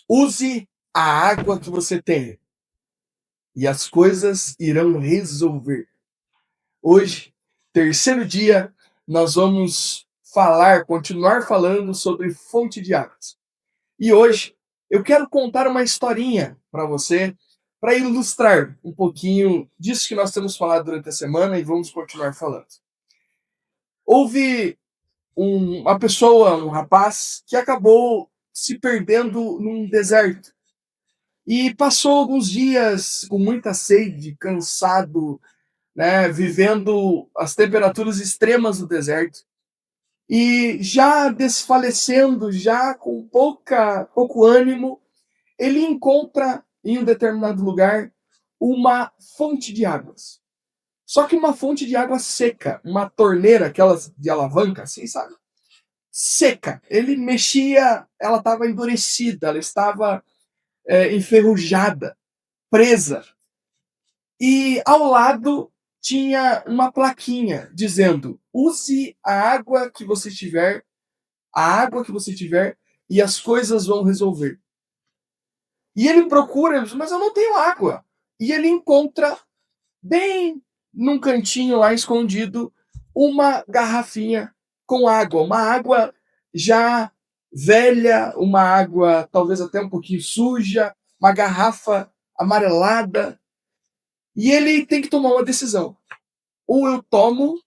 Use a água que você tem e as coisas irão resolver. Hoje, terceiro dia, nós vamos continuar falando sobre fonte de águas. E hoje eu quero contar uma historinha para você, para ilustrar um pouquinho disso que nós temos falado durante a semana e vamos continuar falando. Houve uma pessoa, um rapaz, que acabou se perdendo num deserto. E passou alguns dias com muita sede, cansado, né, vivendo as temperaturas extremas do deserto. E já desfalecendo, já com pouco ânimo, ele encontra em um determinado lugar uma fonte de águas. Só que uma fonte de água seca, uma torneira, aquelas de alavanca, assim, sabe? Seca. Ele mexia, ela estava endurecida, ela estava enferrujada, presa. E ao lado tinha uma plaquinha dizendo: use a água que você tiver, e as coisas vão resolver. E ele procura, mas eu não tenho água. E ele encontra, bem num cantinho lá escondido, uma garrafinha com água. Uma água já velha, uma água talvez até um pouquinho suja, uma garrafa amarelada. E ele tem que tomar uma decisão. Ou eu tomo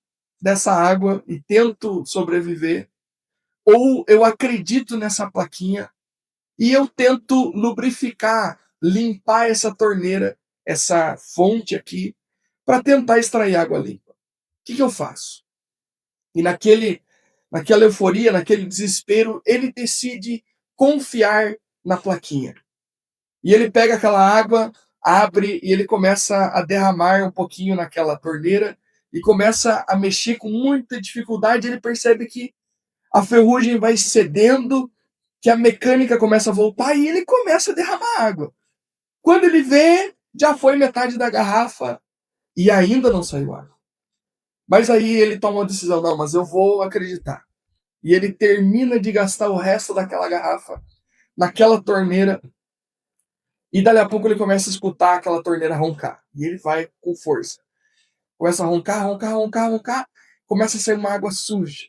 dessa água e tento sobreviver, ou eu acredito nessa plaquinha e eu tento lubrificar, limpar essa torneira, essa fonte aqui, para tentar extrair água limpa. O que eu faço? E naquela euforia, naquele desespero, ele decide confiar na plaquinha. E ele pega aquela água, abre e ele começa a derramar um pouquinho naquela torneira e começa a mexer com muita dificuldade. Ele percebe que a ferrugem vai cedendo, que a mecânica começa a voltar e ele começa a derramar água. Quando ele vê, já foi metade da garrafa e ainda não saiu água. Mas aí ele toma uma decisão: não, mas eu vou acreditar. E ele termina de gastar o resto daquela garrafa naquela torneira. E dali a pouco ele começa a escutar aquela torneira roncar. E ele vai com força. Começa a roncar, roncar, roncar, roncar. Começa a sair uma água suja,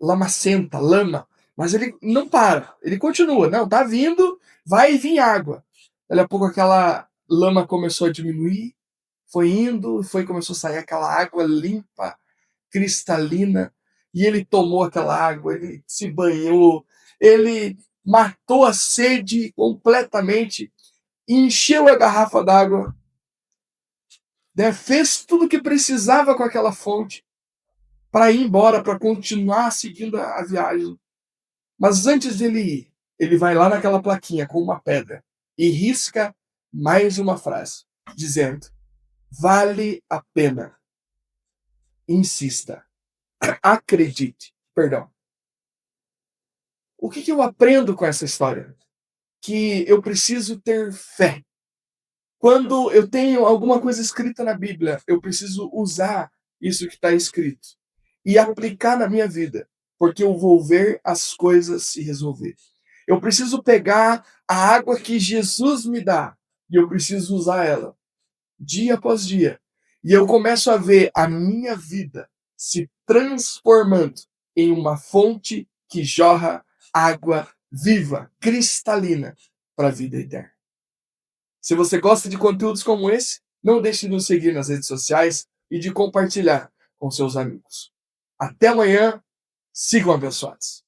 lamacenta, lama. Mas ele não para. Ele continua. Não, tá vindo, vai vir água. Dali a pouco aquela lama começou a diminuir. Foi indo, começou a sair aquela água limpa, cristalina. E ele tomou aquela água, ele se banhou, ele matou a sede completamente, encheu a garrafa d'água, né, fez tudo o que precisava com aquela fonte para ir embora, para continuar seguindo a viagem. Mas antes dele ir, ele vai lá naquela plaquinha com uma pedra e risca mais uma frase, dizendo: vale a pena. Insista. Acredite. Perdão. O que eu aprendo com essa história? Que eu preciso ter fé. Quando eu tenho alguma coisa escrita na Bíblia, eu preciso usar isso que está escrito e aplicar na minha vida, porque eu vou ver as coisas se resolver. Eu preciso pegar a água que Jesus me dá e eu preciso usar ela dia após dia. E eu começo a ver a minha vida se transformando em uma fonte que jorra água viva, cristalina, para a vida eterna. Se você gosta de conteúdos como esse, não deixe de nos seguir nas redes sociais e de compartilhar com seus amigos. Até amanhã, sigam abençoados.